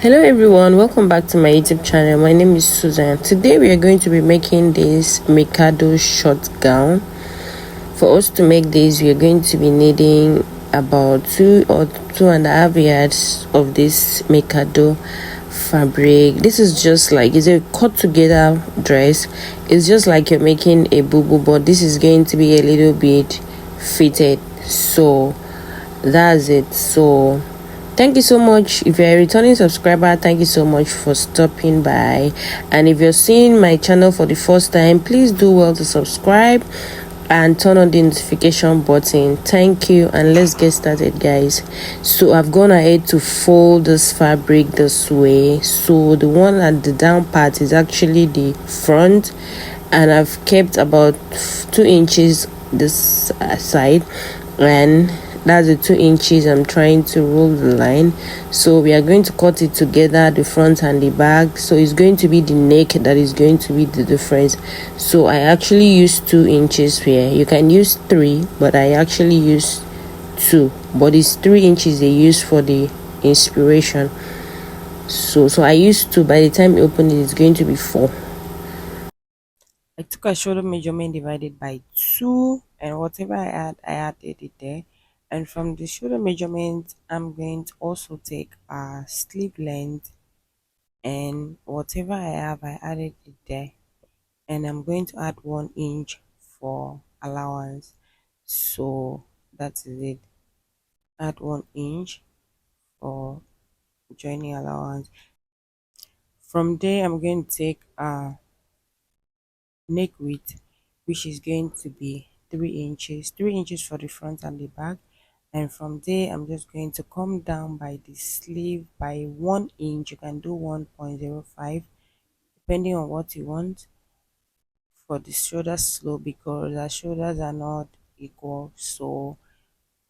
Hello everyone, welcome back to my YouTube channel. My name is Susan. Today we are going to be making this Mikado short gown. For us to make this, we are going to be needing about 2 or 2.5 yards of this Mikado fabric. This is just like, it's a cut together dress. It's just like you're making a boo-boo, but this is going to be a little bit fitted. So that's it. So thank you so much. If you're a returning subscriber, thank you so much for stopping by. And if you're seeing my channel for the first time, please do well to subscribe and turn on the notification button. Thank you, and let's get started, guys. So I've gone ahead to fold this fabric this way. So the one at the down part is actually the front, and I've kept about 2 inches this side, and that's the 2 inches I'm trying to roll the line. So we are going to cut it together, the front and the back. So it's going to be the neck that is going to be the difference. So I actually use 2 inches here. You can use 3, but I actually use 2, but it's 3 inches they use for the inspiration. So I used 2. By the time you open it, it's going to be 4. I took a shoulder measurement divided by 2, and whatever I added it there. And from the shoulder measurement, I'm going to also take a sleeve length, and whatever I have, I added it there. And I'm going to add 1 inch for allowance. So that is it. Add 1 inch for joining allowance. From there, I'm going to take a neck width, which is going to be 3 inches for the front and the back. And from there, I'm just going to come down by the sleeve by 1 inch. You can do 1.05 depending on what you want for the shoulder slope, because our shoulders are not equal. So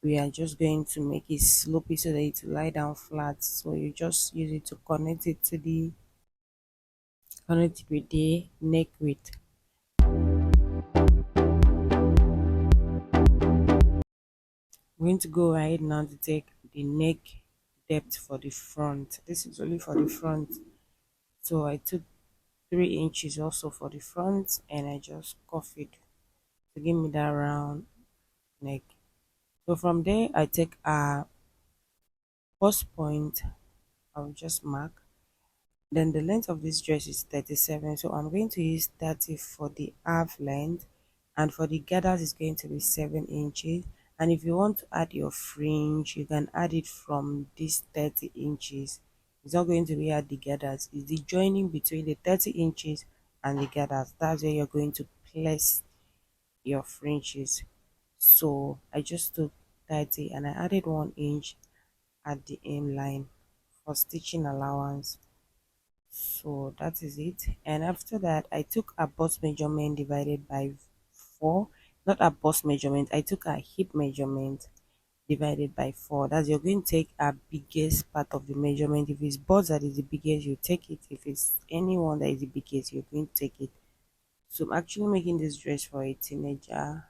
we are just going to make it slopey so that it will lie down flat. So you just use it to connect it with the neck width. I'm going to go ahead now to take the neck depth for the front. This is only for the front. So I took 3 inches also for the front, and I just cuff it to give me that round neck. So from there, I take a bust point. I'll just mark. Then the length of this dress is 37, so I'm going to use 30 for the half length, and for the gathers is going to be 7 inches. And if you want to add your fringe, you can add it from this 30 inches. It's not going to be at the gathers, it's the joining between the 30 inches and the gathers. That's where you're going to place your fringes. So I just took 30 and I added 1 inch at the hem line for stitching allowance. So that is it. And after that, I took a bust measurement divided by 4. Not a bust measurement, I took a hip measurement divided by 4. That's, you're going to take a biggest part of the measurement. If it's bust that is the biggest, you take it. If it's anyone that is the biggest, you're going to take it. So I'm actually making this dress for a teenager,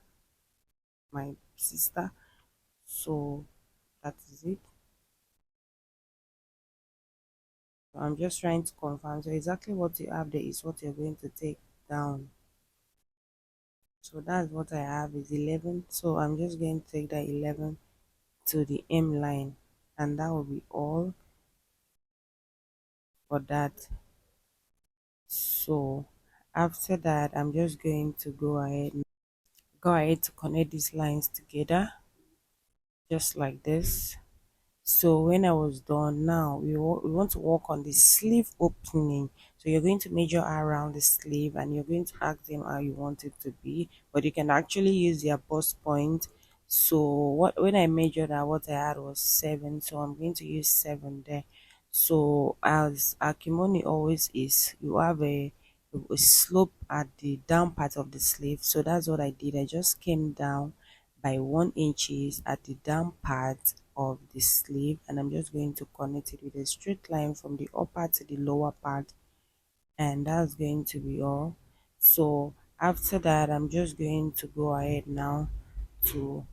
my sister. So that is it. So I'm just trying to confirm. So exactly what you have there is what you're going to take down. So that's what I have is 11. So I'm just going to take that 11 to the hem line, and that will be all for that. So after that, I'm just going to go ahead to connect these lines together just like this. So when I was done, now we want to work on the sleeve opening. So you're going to measure around the sleeve, and you're going to ask them how you want it to be, but you can actually use their bust point. So when I measured out, what I had was 7, so I'm going to use 7 there. So as akimoni always is, you have a slope at the down part of the sleeve. So that's what I did. I just came down by 1 inches at the down part of the sleeve, and I'm just going to connect it with a straight line from the upper to the lower part, and that's going to be all. So after that, I'm just going to go ahead now to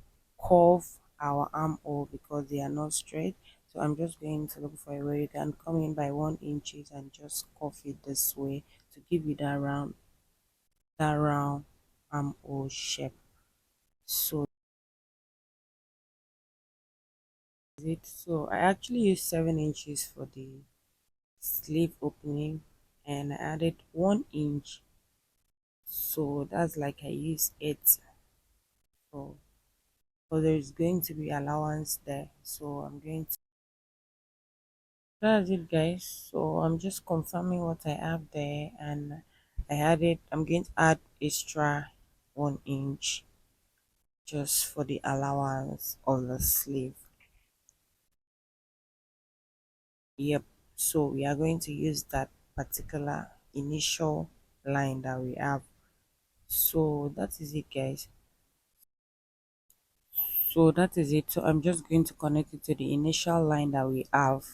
curve our armhole because they are not straight. So I'm just going to look for a way you can come in by 1 inches and just cuff it this way to give you that round armhole shape. So I actually used 7 inches for the sleeve opening, and I added 1 inch, so that's like I use 8. So there's going to be allowance there, so I'm going to, that's it guys. So I'm just confirming what I have there, and I'm going to add extra 1 inch just for the allowance of the sleeve. Yep, so we are going to use that particular initial line that we have. So that is it guys. So I'm just going to connect it to the initial line that we have,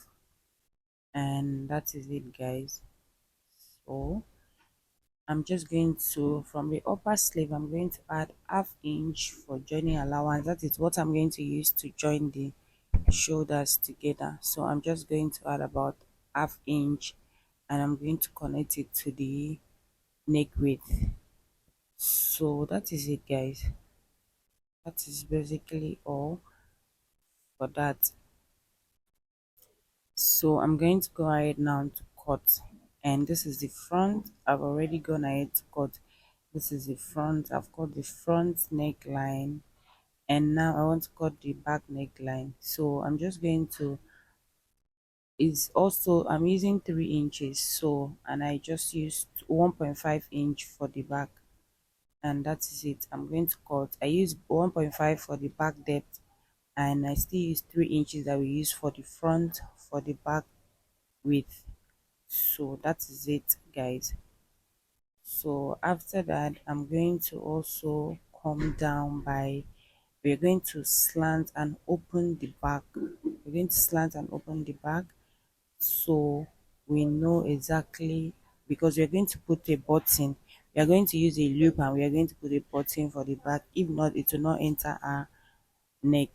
and that is it guys. So I'm just going to, from the upper sleeve, I'm going to add ½ inch for joining allowance. That is what I'm going to use to join the shoulders together. So I'm just going to add about ½ inch, and I'm going to connect it to the neck width. So that is it guys. That is basically all for that. So I'm going to go ahead now to cut, and this is the front. I've already gone ahead to cut. This is the front. I've cut the front neckline, and now I want to cut the back neckline. So I'm just going to, is also, I'm using 3 inches, so, and I just used 1.5 inch for the back, and that is it. I'm going to cut. I use 1.5 for the back depth, and I still use 3 inches that we use for the front for the back width. So that is it guys. So after that, I'm going to also come down by, we're going to slant and open the back. We're going to slant and open the back, so we know exactly, because we're going to put a button. We are going to use a loop, and we are going to put a button for the back. If not, it will not enter our neck.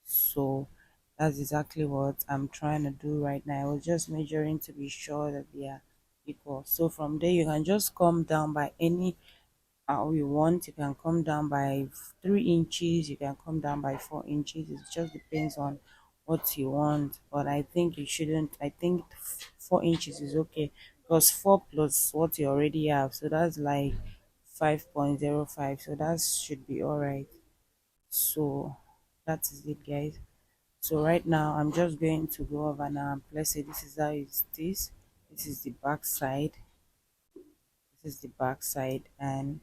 So that's exactly what I'm trying to do right now. I was just measuring to be sure that they are equal. So from there, you can just come down by any how you want. You can come down by 3 inches, you can come down by 4 inches. It just depends on what you want, but I think you shouldn't. I think 4 inches is okay, because 4 plus what you already have, so that's like 5.05, so that should be all right. So that is it guys. So right now I'm just going to go over now and place it. This is how it is. This is the back side. This is the back side, and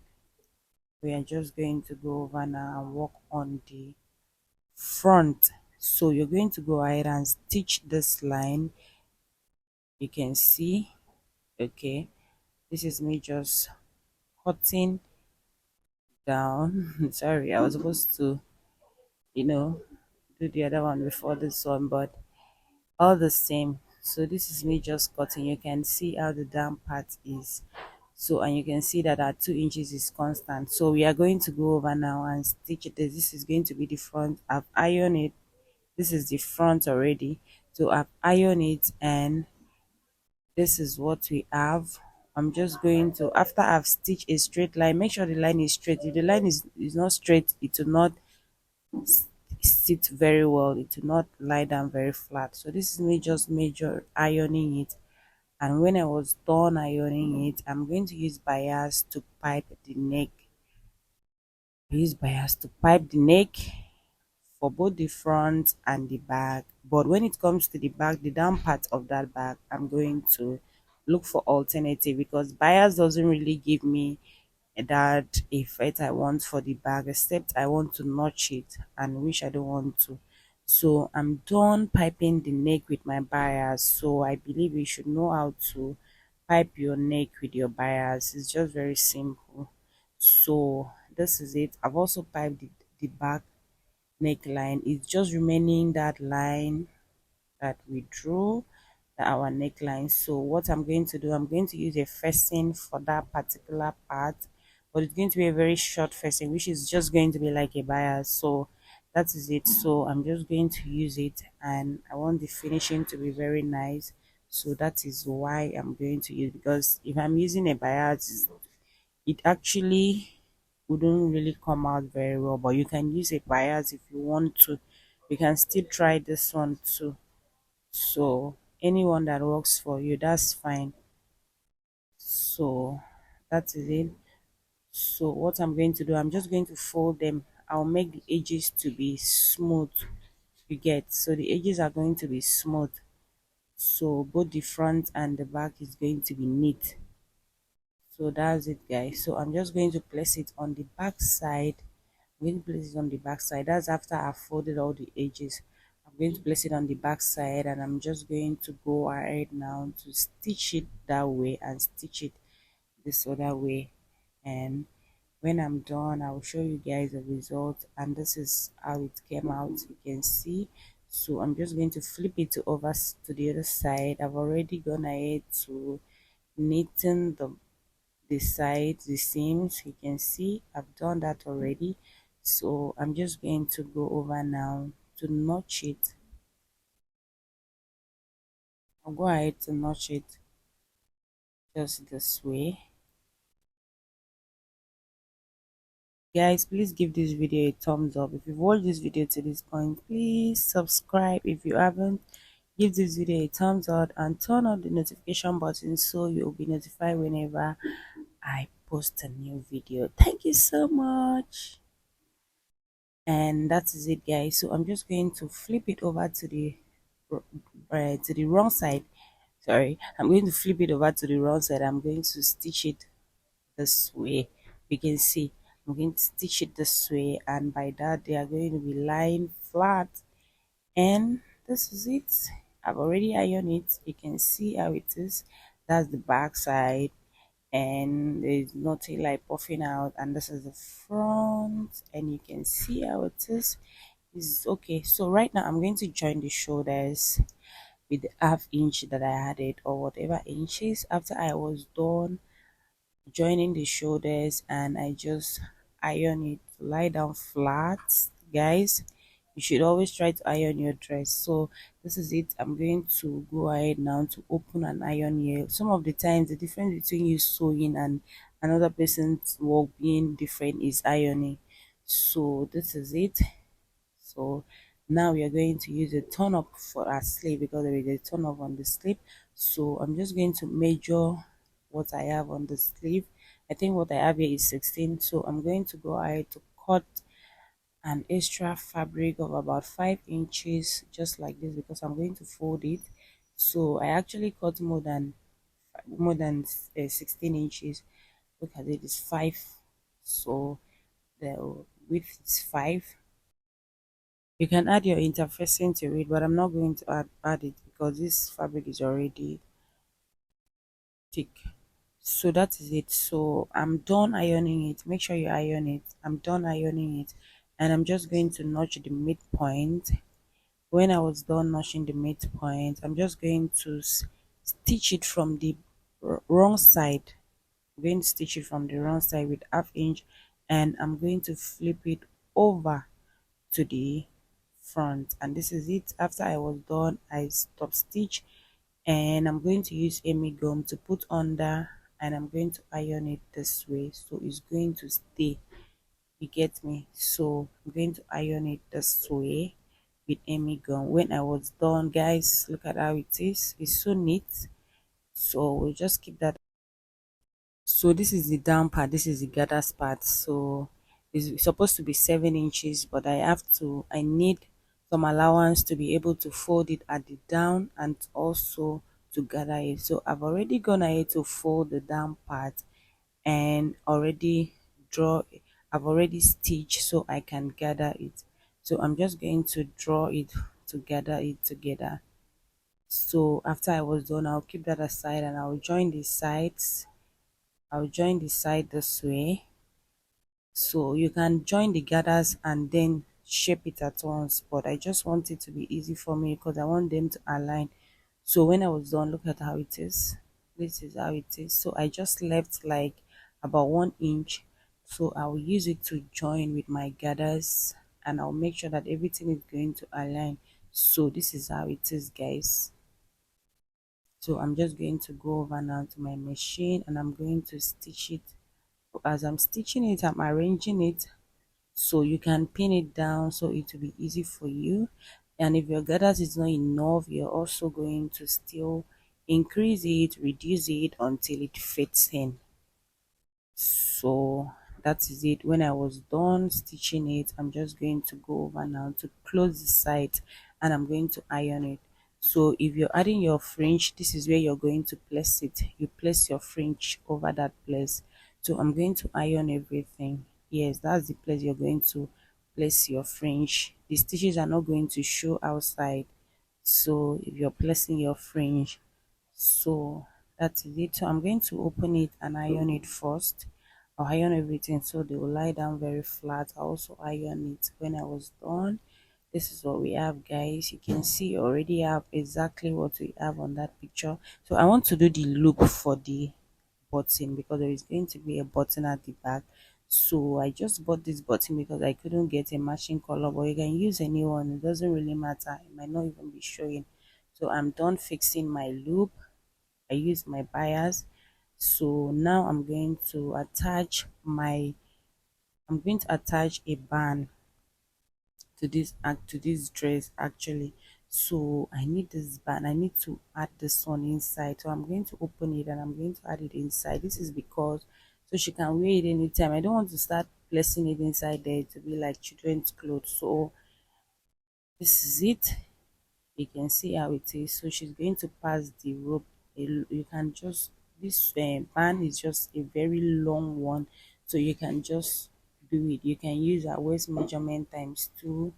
we are just going to go over now and work on the front. So you're going to go ahead and stitch this line. You can see, okay, this is me just cutting down. Sorry, I was supposed to, you know, do the other one before this one, but all the same. So this is me just cutting. You can see how the down part is. So, and you can see that our 2 inches is constant. So we are going to go over now and stitch it. This is going to be the front. I've ironed it. This is the front already. So I've ironed it, and this is what we have. I'm just going to, after I've stitched a straight line, make sure the line is straight. If the line is not straight, it will not sit very well. It will not lie down very flat. So this is me just major ironing it, and when I was done ironing it, I'm going to use bias to pipe the neck. Use bias to pipe the neck for both the front and the back. But when it comes to the back, the down part of that back, I'm going to look for alternative, because bias doesn't really give me that effect I want for the back, except I want to notch it, and which I don't want to. So I'm done piping the neck with my bias. So I believe you should know how to pipe your neck with your bias. It's just very simple. So this is it. I've also piped the back neckline. It's just remaining that line that we drew, our neckline. So what I'm going to do, I'm going to use a facing for that particular part, but it's going to be a very short facing, which is just going to be like a bias. So that is it. So I'm just going to use it, and I want the finishing to be very nice. So that is why I'm going to use, because if I'm using a bias, it actually wouldn't really come out very well. But you can use a bias if you want to. You can still try this one too. So anyone that works for you, that's fine. So that is it. So what I'm going to do, I'm just going to fold them. I'll make the edges to be smooth. You get, so the edges are going to be smooth, so both the front and the back is going to be neat. So that's it, guys. So I'm just going to place it on the back side. I'm going to place it on the back side. That's after I've folded all the edges. I'm going to place it on the back side, and I'm just going to go ahead now to stitch it that way and stitch it this other way. And when I'm done, I'll show you guys the result, and this is how it came out. You can see. So I'm just going to flip it over to the other side. I've already gone ahead to knitting the sides, the seams. You can see I've done that already. So I'm just going to go over now to notch it. I'll go ahead to notch it just this way. Guys, please give this video a thumbs up. If you've watched this video to this point, please subscribe. If you haven't, give this video a thumbs up and turn on the notification button so you'll be notified whenever I post a new video. Thank you so much. And that is it, guys. So I'm just going to flip it over to the wrong side. Sorry, I'm going to flip it over to the wrong side. I'm going to stitch it this way. You can see I'm going to stitch it this way, and by that they are going to be lying flat. And this is it. I've already ironed it. You can see how it is. That's the back side, and there's nothing like puffing out. And this is the front, and you can see how it is okay. So right now I'm going to join the shoulders with the half inch that I added, or whatever inches. After I was done joining the shoulders, and I just iron it to lie down flat. Guys, you should always try to iron your dress. So this is it. I'm going to go ahead now to open and iron here. Some of the times the difference between you sewing and another person's work being different is ironing. So this is it. So now we are going to use a turn up for our sleeve, because there is a turn up on the sleeve. So I'm just going to measure what I have on the sleeve. I think what I have here is 16. So I'm going to go ahead to cut an extra fabric of about 5 inches, just like this, because I'm going to fold it. So I actually cut more than 16 inches. Look at it, it's 5. So the width is 5. You can add your interfacing to it, but I'm not going to add it because this fabric is already thick. So that is it. So I'm done ironing it. Make sure you iron it. I'm done ironing it, and I'm just going to notch the midpoint. When I was done notching the midpoint, I'm just going to stitch it from the wrong side. I'm going to stitch it from the wrong side with half inch, and I'm going to flip it over to the front. And this is it. After I was done, I stop stitch, and I'm going to use Amy gum to put under, and I'm going to iron it this way, so it's going to stay. You get me? So I'm going to iron it this way with Amy gum. When I was done, guys, look at how it is. It's so neat. So we'll just keep that. So this is the down part, this is the gathers part. So it's supposed to be 7 inches, but I need some allowance to be able to fold it at the down and also to gather it. So I've already gone ahead to fold the down part and already draw. I've already stitched so I can gather it. So I'm just going to draw it to gather it together. So after I was done, I'll keep that aside, and I'll join the sides. I'll join the side this way. So you can join the gathers and then shape it at once, but I just want it to be easy for me because I want them to align. So when I was done, look at how it is. This is how it is. So I just left like about 1 inch, so I will use it to join with my gathers. and I'll make sure that everything is going to align. So this is how it is, guys. So I'm just going to go over now to my machine and I'm going to stitch it. As I'm stitching it, I'm arranging it so you can pin it down so it will be easy for you. And if your gathers is not enough, you're also going to still increase it, reduce it until it fits in. So that is it. When I was done stitching it, I'm just going to go over now to close the side and I'm going to iron it. So if you're adding your fringe, this is where you're going to place it. You place your fringe over that place. So I'm going to iron everything. Yes, that's the place you're going to place your fringe. The stitches are not going to show outside. So if you're placing your fringe, so that is it. So I'm going to open it and iron it first. I'll iron everything so they will lie down very flat. I also iron it when I was done. This is what we have, guys. You can see you already have exactly what we have on that picture. So I want to do the loop for the button because there is going to be a button at the back. So I just bought this button because I couldn't get a matching color, but you can use any one. It doesn't really matter. It might not even be showing. So I'm done fixing my loop. I use my bias. So now I'm going to attach a band to this dress actually. So I need this band. I need to add this one inside. So I'm going to open it and I'm going to add it inside. This is because so she can wear it anytime. I don't want to start placing it inside there to be like children's clothes. So this is it. You can see how it is. So she's going to pass the rope. You can just this band is just a very long one, so you can just do it. You can use our waist measurement times 2,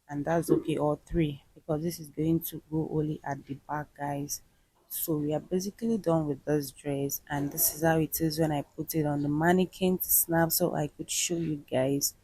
and that's okay, or 3, because this is going to go only at the back, guys. So we are basically done with this dress, and this is how it is when I put it on the mannequin to snap so I could show you guys.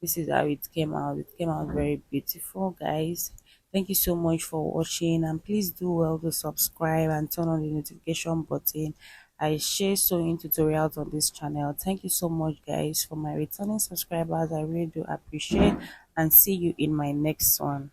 This is how it came out. It came out very beautiful, guys. Thank you so much for watching, and please do well to subscribe and turn on the notification button. I share sewing tutorials on this channel. Thank you so much, guys. For my returning subscribers, I really do appreciate, and see you in my next one.